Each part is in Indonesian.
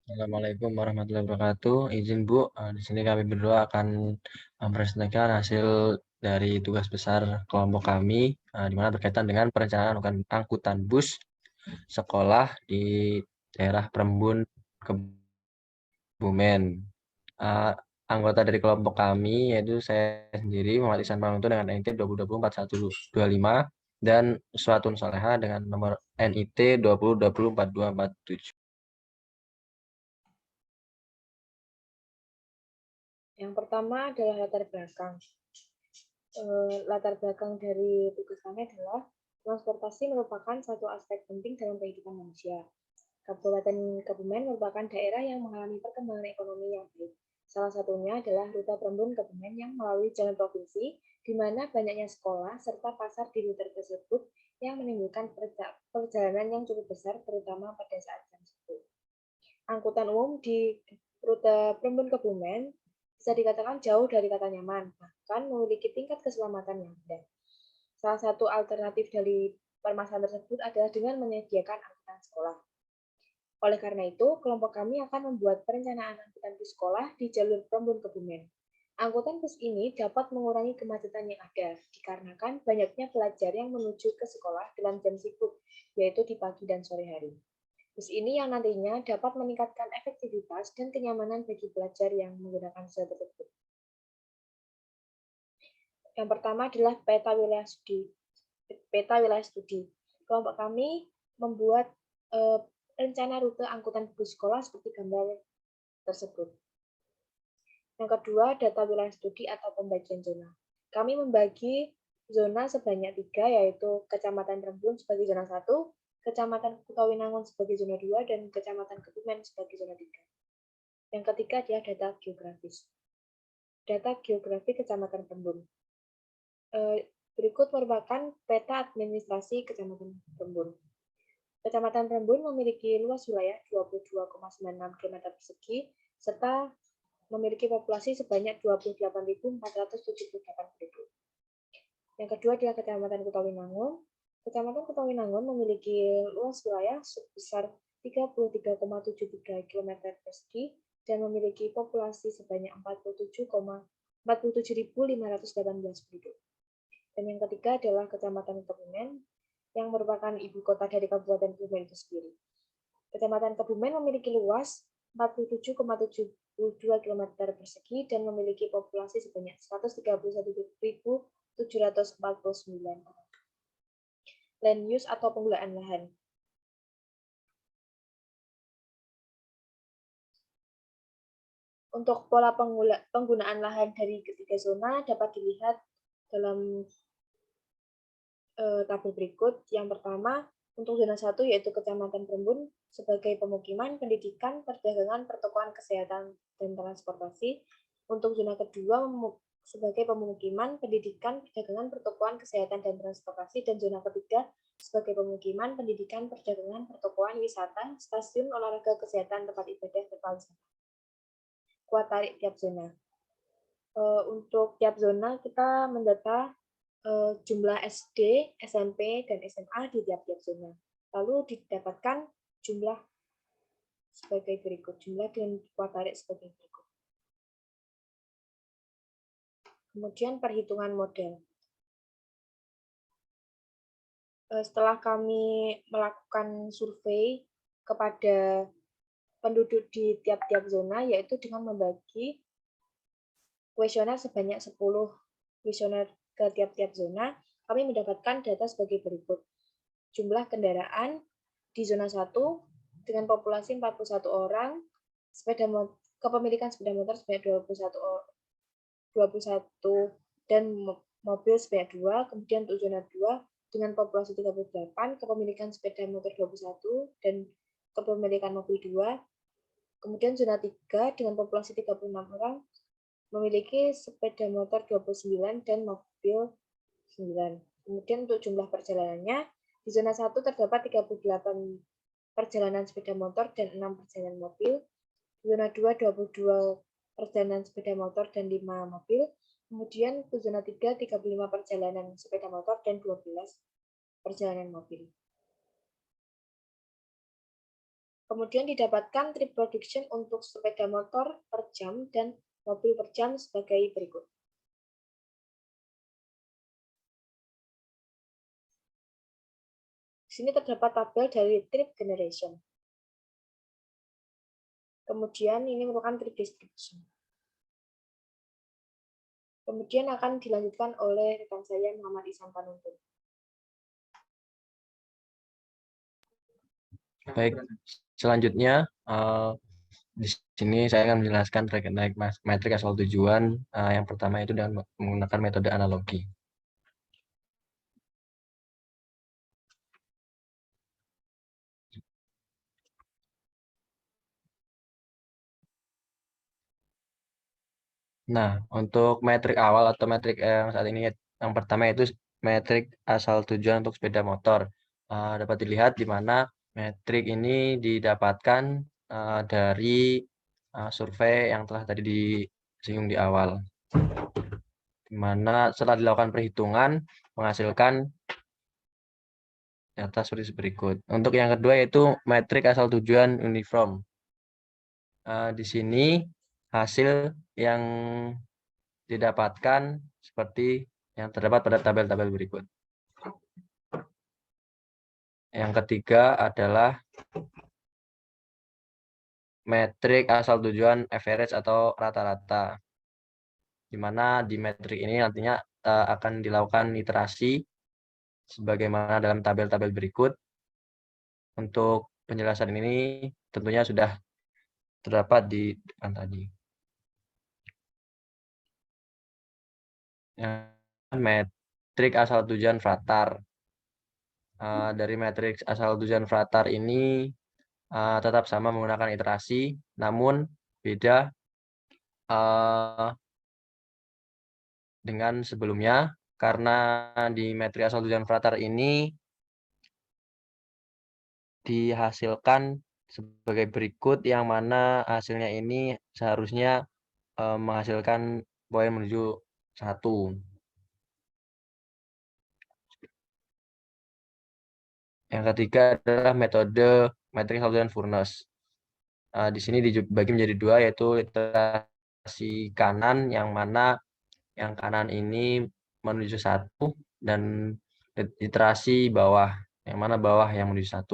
Assalamualaikum warahmatullahi wabarakatuh. Izin Bu, di sini kami berdua akan mempresentasikan hasil dari tugas besar kelompok kami, di mana berkaitan dengan perencanaan angkutan bus sekolah di daerah Perembun, Kebumen. Eh, Anggota dari kelompok kami yaitu saya sendiri Muhammad Ihsan Pamungtu dengan NIT 20204125 dan Uswatun Soleha dengan nomor NIT 20204247. Yang pertama adalah latar belakang. Latar belakang dari tugas kami adalah transportasi merupakan satu aspek penting dalam kehidupan manusia. Kabupaten Kebumen merupakan daerah yang mengalami perkembangan ekonomi yang baik. Salah satunya adalah rute Perembun Kebumen yang melalui jalan provinsi, di mana banyaknya sekolah serta pasar di rute tersebut yang menimbulkan perjalanan yang cukup besar, terutama pada saat jam sibuk. Angkutan umum di rute Perembun Kebumen bisa dikatakan jauh dari kata nyaman, bahkan memiliki tingkat keselamatan yang rendah. Salah satu alternatif dari permasalahan tersebut adalah dengan menyediakan angkutan sekolah. Oleh karena itu, kelompok kami akan membuat perencanaan angkutan bus sekolah di jalur Perembun Kebumen. Angkutan bus ini dapat mengurangi kemacetan yang ada, dikarenakan banyaknya pelajar yang menuju ke sekolah dalam jam sibuk, yaitu di pagi dan sore hari. Bus ini yang nantinya dapat meningkatkan efektivitas dan kenyamanan bagi pelajar yang menggunakan jasa tersebut. Yang pertama adalah peta wilayah studi. Kelompok kami membuat rencana rute angkutan bus sekolah seperti gambar tersebut. Yang kedua, data wilayah studi atau pembagian zona. Kami membagi zona sebanyak 3, yaitu Kecamatan Rembun sebagai zona 1, Kecamatan Kutawinangun sebagai zona 2, dan Kecamatan Kebumen sebagai zona 3. Yang ketiga adalah data geografis. Data geografi Kecamatan Rembun. Berikut merupakan peta administrasi Kecamatan Rembun. Kecamatan Rembun memiliki luas wilayah 22,96 km persegi serta memiliki populasi sebanyak 28.478 penduduk. Yang kedua adalah Kecamatan Kutawinangun. Kecamatan Kutawinangun memiliki luas wilayah sebesar 33,73 km persegi dan memiliki populasi sebanyak 47.518 penduduk. Dan yang ketiga adalah Kecamatan Kebumen yang merupakan ibu kota dari Kabupaten Kebumen itu sendiri. Kecamatan Kebumen memiliki luas 47,72 km persegi dan memiliki populasi sebanyak 131.749 orang. Land use atau penggunaan lahan. Untuk pola penggunaan lahan dari ketiga zona dapat dilihat dalam tabel berikut. Yang pertama, untuk zona 1 yaitu Kecamatan Perembun sebagai pemukiman, pendidikan, perdagangan, pertokohan, kesehatan, dan transportasi. Untuk zona kedua sebagai pemukiman, pendidikan, perdagangan, pertokohan, kesehatan, dan transportasi. Dan zona ketiga sebagai pemukiman, pendidikan, perdagangan, pertokohan, wisata, stasiun, olahraga, kesehatan, tempat ibadah, tempat wisata. Kuat tarik tiap zona. Untuk tiap zona kita mendata jumlah SD, SMP, dan SMA di tiap-tiap zona. Lalu didapatkan jumlah sebagai berikut. Jumlah dengan kuat tarik sebagai berikut. Kemudian perhitungan model. Setelah kami melakukan survei kepada penduduk di tiap-tiap zona, yaitu dengan membagi kuesioner sebanyak 10 kuesioner ke tiap-tiap zona, kami mendapatkan data sebagai berikut. Jumlah kendaraan di zona 1 dengan populasi 41 orang, kepemilikan sepeda motor sebanyak 21 dan mobil sebanyak 2, kemudian untuk zona 2 dengan populasi 38, kepemilikan sepeda motor 21 dan kepemilikan mobil 2, kemudian zona 3 dengan populasi 36 orang, memiliki sepeda motor 29 dan mobil 9. Kemudian untuk jumlah perjalanannya, di zona 1 terdapat 38 perjalanan sepeda motor dan 6 perjalanan mobil. Di zona 2, 22 perjalanan sepeda motor dan 5 mobil. Kemudian di zona 3, 35 perjalanan sepeda motor dan 12 perjalanan mobil. Kemudian didapatkan trip production untuk sepeda motor per jam dan mobil per jam sebagai berikut. Di sini terdapat tabel dari trip generation. Kemudian ini merupakan trip distribution. Kemudian akan dilanjutkan oleh rekan saya Muhammad Ihsan Panuntun. Baik, selanjutnya di sini saya akan menjelaskan terkait metrik asal tujuan. Yang pertama itu dengan menggunakan metode analogi. Nah, untuk metrik awal atau metrik yang saat ini yang pertama itu metrik asal tujuan untuk sepeda motor. Dapat dilihat di mana metrik ini didapatkan dari survei yang telah tadi disinggung di awal. Di mana setelah dilakukan perhitungan menghasilkan data seperti berikut. Untuk yang kedua yaitu metrik asal tujuan uniform. Di sini hasil yang didapatkan seperti yang terdapat pada tabel-tabel berikut. Yang ketiga adalah metrik asal tujuan average atau rata-rata, di mana di metrik ini nantinya akan dilakukan iterasi sebagaimana dalam tabel-tabel berikut. Untuk penjelasan ini tentunya sudah terdapat di depan tadi. Metrik asal tujuan fratar. Dari metrik asal tujuan fratar ini tetap sama menggunakan iterasi, namun beda dengan sebelumnya karena di metrik asal tujuan fratar ini dihasilkan sebagai berikut, yang mana hasilnya ini seharusnya menghasilkan poin menuju 1. Yang ketiga adalah metode metrik asal tujuan Furness. Di sini dibagi menjadi 2, yaitu iterasi kanan, yang mana yang kanan ini menuju 1, dan iterasi bawah, yang mana bawah yang menuju 1.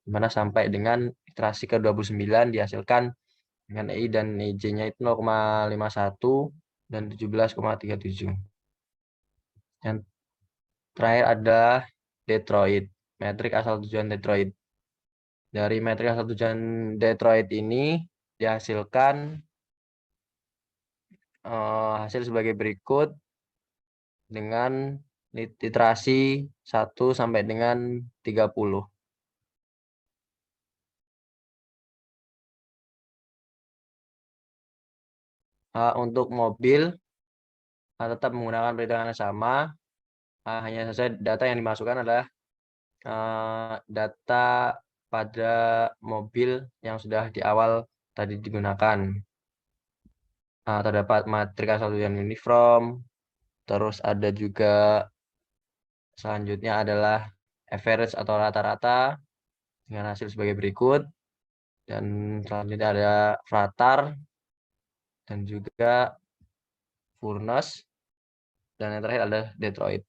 Di mana sampai dengan iterasi ke-29 dihasilkan dengan EI dan EJ-nya itu 0,51 dan 17,37. Yang terakhir adalah Detroit, metrik asal tujuan Detroit. Dari metrik asal tujuan Detroit ini dihasilkan hasil sebagai berikut dengan iterasi 1 sampai dengan 30. Untuk mobil tetap menggunakan perhitungan yang sama, hanya saja data yang dimasukkan adalah data pada mobil yang sudah di awal tadi digunakan. Terdapat metrik asal tujuan uniform, terus ada juga selanjutnya adalah average atau rata-rata dengan hasil sebagai berikut, dan selanjutnya ada fratar dan juga Furness, dan yang terakhir adalah Detroit.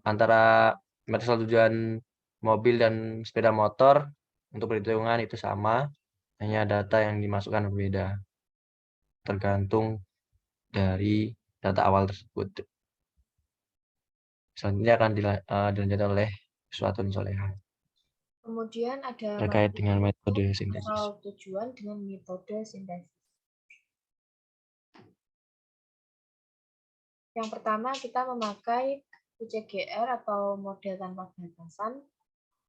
Antara metrik asal tujuan mobil dan sepeda motor untuk perhitungan itu sama, hanya data yang dimasukkan berbeda tergantung dari data awal tersebut. Selanjutnya akan dilanjutkan oleh Suatun Soleha Kemudian ada terkait dengan metode sintesis. asal tujuan dengan metode sintesis. Yang pertama kita memakai UCGR atau model tanpa batasan,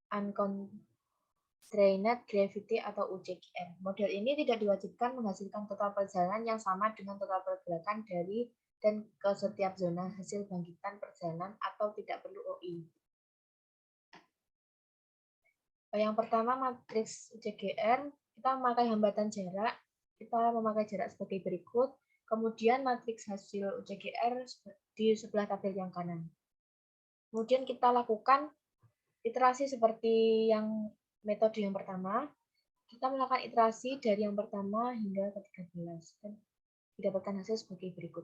Unconstrained Gravity atau UCGR. Model ini tidak diwajibkan menghasilkan total perjalanan yang sama dengan total pergerakan dari dan ke setiap zona hasil bangkitan perjalanan atau tidak perlu OI. Yang pertama, matriks UCGR, kita memakai hambatan jarak, kita memakai jarak sebagai berikut, kemudian matriks hasil UCGR di sebelah tabel yang kanan. Kemudian kita lakukan iterasi seperti yang metode yang pertama, Kita melakukan iterasi dari yang pertama hingga ke-13 dan didapatkan hasil sebagai berikut.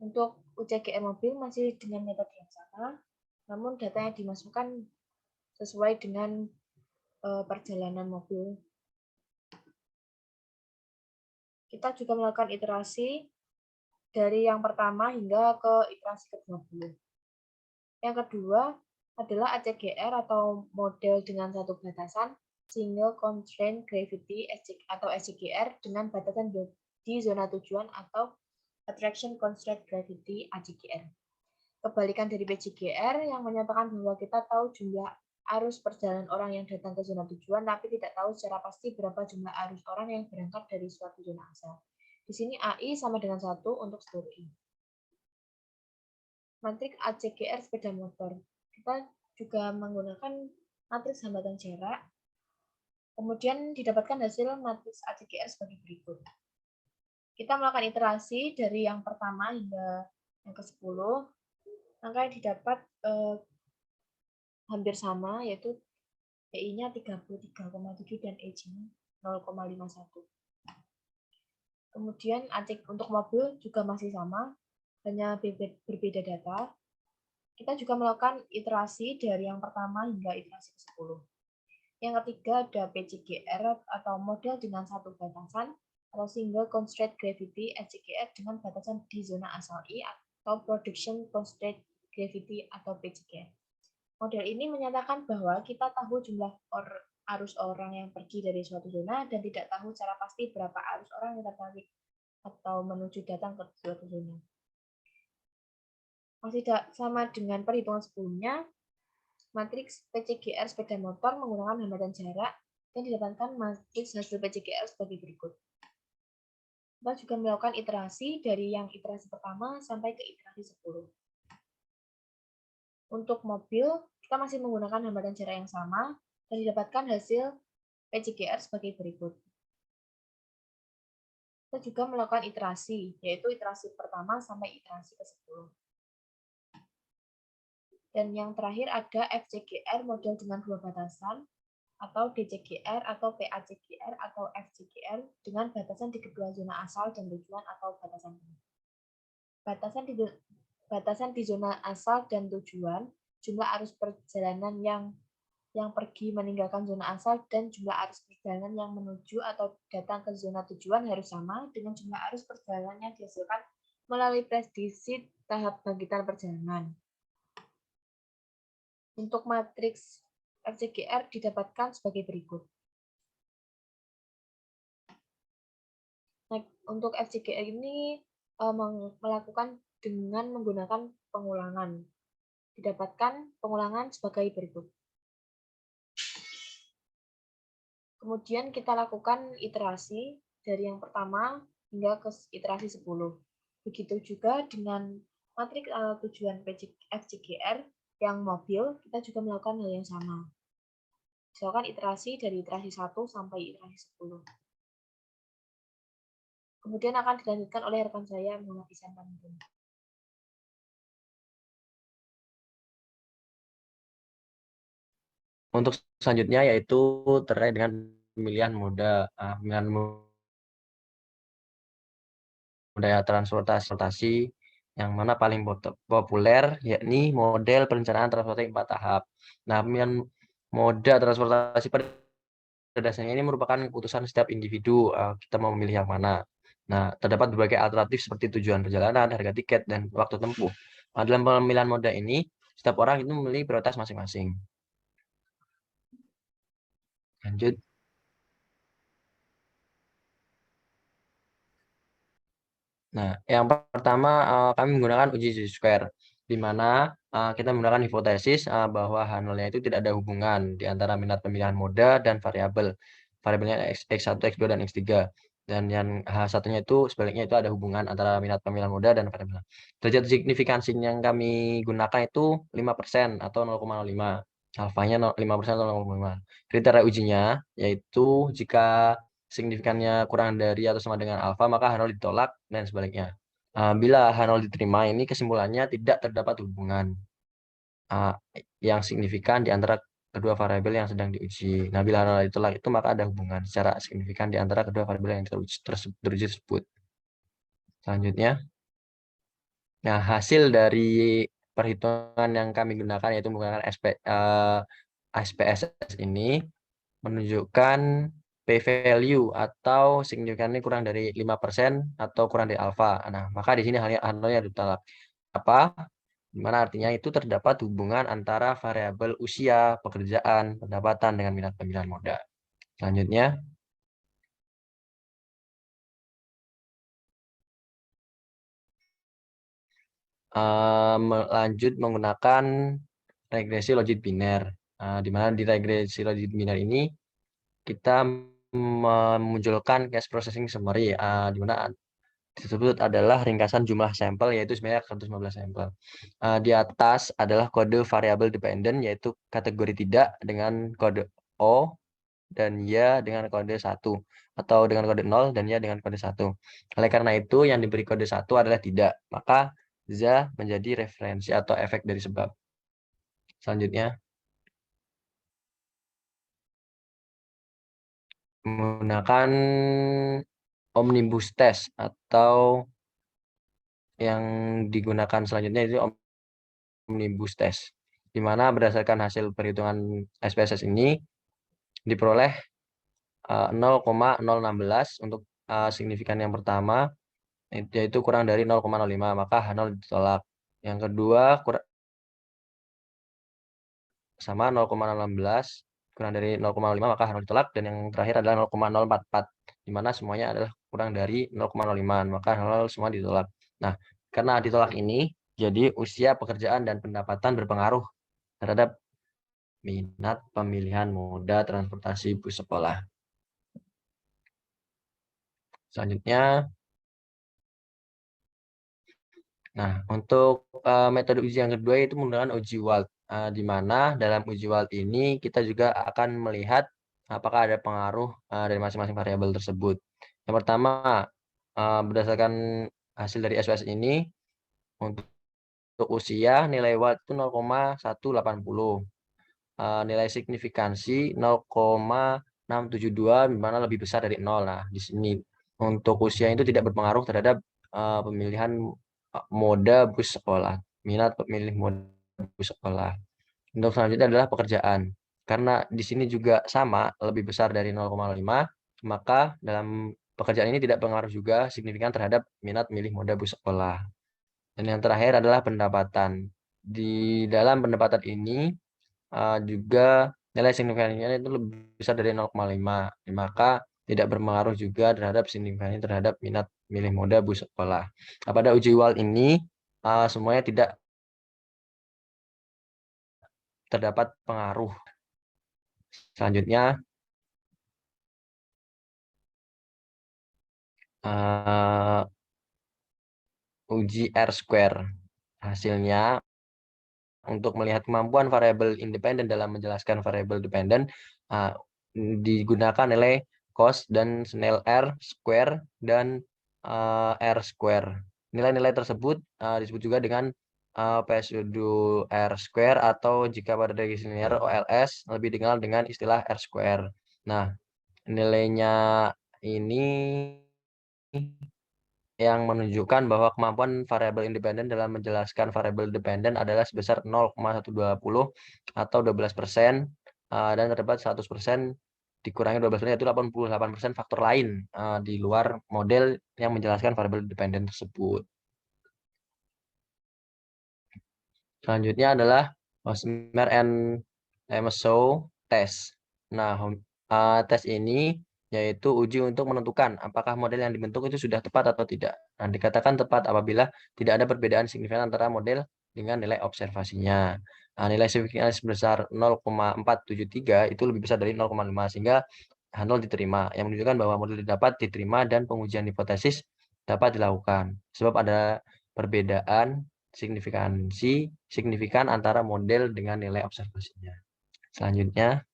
Untuk UCGR mobil masih dengan metode yang sama, namun data yang dimasukkan sesuai dengan perjalanan mobil. Kita juga melakukan iterasi dari yang pertama hingga ke iterasi ke-20. Yang kedua adalah ACGR atau model dengan satu batasan Single Constraint Gravity atau SCGR dengan batasan di zona tujuan atau Attraction Constraint Gravity ACGR. Kebalikan dari PCGR yang menyatakan bahwa kita tahu jumlah arus perjalanan orang yang datang ke zona tujuan, tapi tidak tahu secara pasti berapa jumlah arus orang yang berangkat dari suatu zona asal. Di sini AI sama dengan 1 untuk seluruh I. Matriks ACGR sepeda motor. Kita juga menggunakan matriks hambatan jarak. Kemudian didapatkan hasil matriks ACGR sebagai berikut. Kita melakukan iterasi dari yang pertama hingga yang ke-10. Angka yang didapat hampir sama, yaitu PI-nya 33,7 dan EJ-nya 0,51. Kemudian untuk mobil juga masih sama, hanya berbeda data. Kita juga melakukan iterasi dari yang pertama hingga iterasi ke-10. Yang ketiga ada PCGR atau model dengan satu batasan atau Single Constraint Gravity SCGR dengan batasan di zona asal I atau Production Constraint Gravity atau PCGR. Model ini menyatakan bahwa kita tahu jumlah arus orang yang pergi dari suatu zona dan tidak tahu secara pasti berapa arus orang yang tertarik atau menuju datang ke suatu zona. Masih sama dengan perhitungan sebelumnya, matriks PCGR sepeda motor menggunakan hambatan jarak dan didapatkan matriks hasil PCGR sebagai berikut. Kita juga melakukan iterasi dari yang iterasi pertama sampai ke iterasi 10. Untuk mobil, kita masih menggunakan hambatan jarak yang sama dan didapatkan hasil PCGR sebagai berikut. Kita juga melakukan iterasi, yaitu iterasi pertama sampai iterasi ke-10. Dan yang terakhir ada FCGR model dengan dua batasan, atau DCGR atau PACGR atau FCGR dengan batasan di kedua zona asal dan tujuan atau batasan ini. Batasan di zona asal dan tujuan, jumlah arus perjalanan yang pergi meninggalkan zona asal dan jumlah arus perjalanan yang menuju atau datang ke zona tujuan harus sama dengan jumlah arus perjalanan yang dihasilkan melalui prediksi tahap bangkitan perjalanan. Untuk matriks FCGR didapatkan sebagai berikut. Nah, untuk FCGR ini melakukan dengan menggunakan pengulangan. Didapatkan pengulangan sebagai berikut. Kemudian kita lakukan iterasi dari yang pertama hingga ke iterasi 10. Begitu juga dengan matriks tujuan FCGR yang mobil, kita juga melakukan hal yang sama. Misalkan iterasi dari iterasi 1 sampai iterasi 10. Kemudian akan dilanjutkan oleh rekan saya, Muhammad Ihsan Pamimpin. Untuk selanjutnya yaitu terkait dengan pemilihan moda transportasi yang mana paling populer yakni model perencanaan transportasi 4 tahap. Nah, pemilihan moda transportasi pada dasarnya ini merupakan keputusan setiap individu, kita mau memilih yang mana. Nah, terdapat berbagai alternatif seperti tujuan perjalanan, harga tiket, dan waktu tempuh. Nah, dalam pemilihan moda ini, setiap orang itu memilih prioritas masing-masing. Lanjut. Nah, yang pertama kami menggunakan uji square, di mana kita menggunakan hipotesis bahwa H0-nya itu tidak ada hubungan di antara minat pemilihan moda dan variabel. Variabelnya X1, X2, dan X3. Dan yang H1-nya itu sebaliknya itu ada hubungan antara minat pemilihan moda dan variabel. Derajat signifikansi yang kami gunakan itu 5% atau 0,05. Alfanya 5% atau 0,5. Kriteria ujinya yaitu jika signifikannya kurang dari atau sama dengan alfa, maka H0 ditolak, dan sebaliknya. Bila H0 diterima, ini kesimpulannya tidak terdapat hubungan yang signifikan di antara kedua variabel yang sedang diuji. Nah, bila nilai ditolak itu maka ada hubungan secara signifikan di antara kedua variabel yang teruji tersebut. Selanjutnya, nah hasil dari perhitungan yang kami gunakan yaitu menggunakan SPSS ini menunjukkan p-value atau signifikannya kurang dari 5% atau kurang dari alfa. Nah, maka di sini halnya ditolak. Apa? Dimana artinya itu terdapat hubungan antara variabel usia, pekerjaan, pendapatan dengan minat pemilihan moda. Selanjutnya, lanjut menggunakan regresi logit biner. Di mana di regresi logit biner ini kita memunculkan case processing summary, di mana tersebut adalah ringkasan jumlah sampel yaitu sebanyak 115 sampel. Di atas adalah kode variabel dependent yaitu kategori tidak dengan kode O dan ya dengan kode 1 atau dengan kode 0 dan ya dengan kode 1. Oleh karena itu yang diberi kode 1 adalah tidak, maka za menjadi referensi atau efek dari sebab. Selanjutnya, menggunakan omnibus test atau yang digunakan selanjutnya itu omnibus test, di mana berdasarkan hasil perhitungan SPSS ini diperoleh 0,016 untuk signifikan yang pertama, yaitu kurang dari 0,05, maka H0 ditolak. Yang kedua sama 0,016 kurang dari 0,05 maka H0 ditolak, dan yang terakhir adalah 0,044 di mana semuanya adalah kurang dari 0,05 maka H0 semua ditolak. Nah, karena ditolak ini jadi usia, pekerjaan, dan pendapatan berpengaruh terhadap minat pemilihan moda transportasi bus sekolah. Selanjutnya, nah untuk metode uji yang kedua itu menggunakan uji WALT, di mana dalam uji WALT ini kita juga akan melihat apakah ada pengaruh dari masing-masing variabel tersebut. Yang pertama, berdasarkan hasil dari SPSS ini, untuk usia nilai WALT itu 0,180, nilai signifikansi 0,672, di mana lebih besar dari 0. Nah, di sini untuk usia itu tidak berpengaruh terhadap pemilihan moda bus sekolah, minat pemilih moda bus sekolah. Untuk selanjutnya adalah pekerjaan. Karena di sini juga sama, lebih besar dari 0,5, maka dalam pekerjaan ini tidak berpengaruh juga signifikan terhadap minat milih moda bus sekolah. Dan yang terakhir adalah pendapatan. Di dalam pendapatan ini juga nilai signifikannya itu lebih besar dari 0,5, maka tidak berpengaruh juga terhadap signifikannya terhadap minat milih moda bus sekolah. Pada uji WALT ini semuanya tidak terdapat pengaruh. Selanjutnya, uji R-square. Hasilnya untuk melihat kemampuan variabel independen dalam menjelaskan variabel dependen, digunakan nilai cos dan Snell R-square dan R-square. Nilai-nilai tersebut disebut juga dengan pseudo R-square atau jika pada regresi linear OLS lebih dikenal dengan istilah R-square. Nah, nilainya ini yang menunjukkan bahwa kemampuan variabel independen dalam menjelaskan variabel dependen adalah sebesar 0,120 atau 12%, dan terdapat 100% dikurangi 12% yaitu 88% faktor lain di luar model yang menjelaskan variabel dependen tersebut. Selanjutnya adalah Hosmer and Emerson test. Nah, tes ini yaitu uji untuk menentukan apakah model yang dibentuk itu sudah tepat atau tidak. Nah, dikatakan tepat apabila tidak ada perbedaan signifikan antara model dengan nilai observasinya. Nah, nilai signifikan sebesar 0,473 itu lebih besar dari 0,5 sehingga H0 diterima, yang menunjukkan bahwa model dapat diterima dan pengujian hipotesis dapat dilakukan. Sebab ada perbedaan signifikan antara model dengan nilai observasinya. Selanjutnya,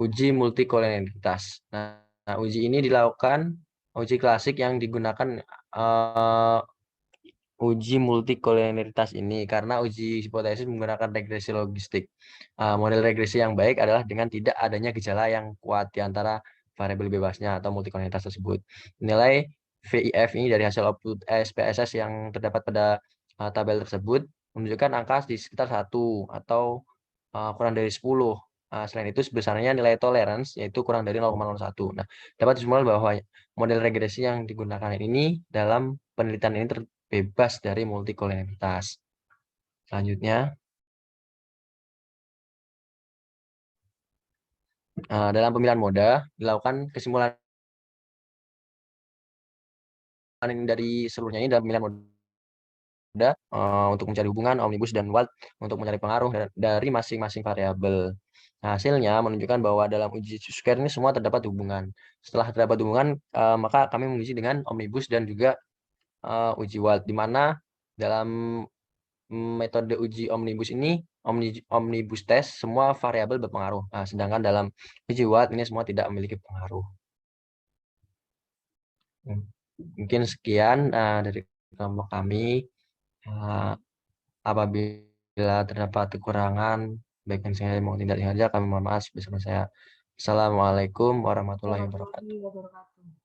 uji multikolinialitas. Nah, uji ini dilakukan uji klasik yang digunakan uji multikolinialitas ini karena uji hipotesis menggunakan regresi logistik. Model regresi yang baik adalah dengan tidak adanya gejala yang kuat di antara variabel bebasnya atau multikolinialitas tersebut. Nilai VIF ini dari hasil output SPSS yang terdapat pada tabel tersebut menunjukkan angka di sekitar 1 atau kurang dari 10. Selain itu, sebesarnya nilai tolerance yaitu kurang dari 0,01. Nah, dapat disimpulkan bahwa model regresi yang digunakan ini dalam penelitian ini terbebas dari multikolinialitas. Selanjutnya, dalam pemilihan moda dilakukan kesimpulan dari seluruhnya ini dalam pemilihan moda untuk mencari hubungan omnibus dan Watt untuk mencari pengaruh dari masing-masing variabel. Nah, hasilnya menunjukkan bahwa dalam uji square ini semua terdapat hubungan. Setelah terdapat hubungan, maka kami menguji dengan omnibus dan juga uji Watt, di mana dalam metode uji omnibus ini, omnibus test, semua variabel berpengaruh. Nah, sedangkan dalam uji Watt ini semua tidak memiliki pengaruh. Mungkin sekian dari kelompok kami. Apabila terdapat kekurangan, baik yang sengaja maupun tidak sengaja, kami mohon maaf bersama saya. Assalamualaikum warahmatullahi wabarakatuh. Warahmatullahi wabarakatuh.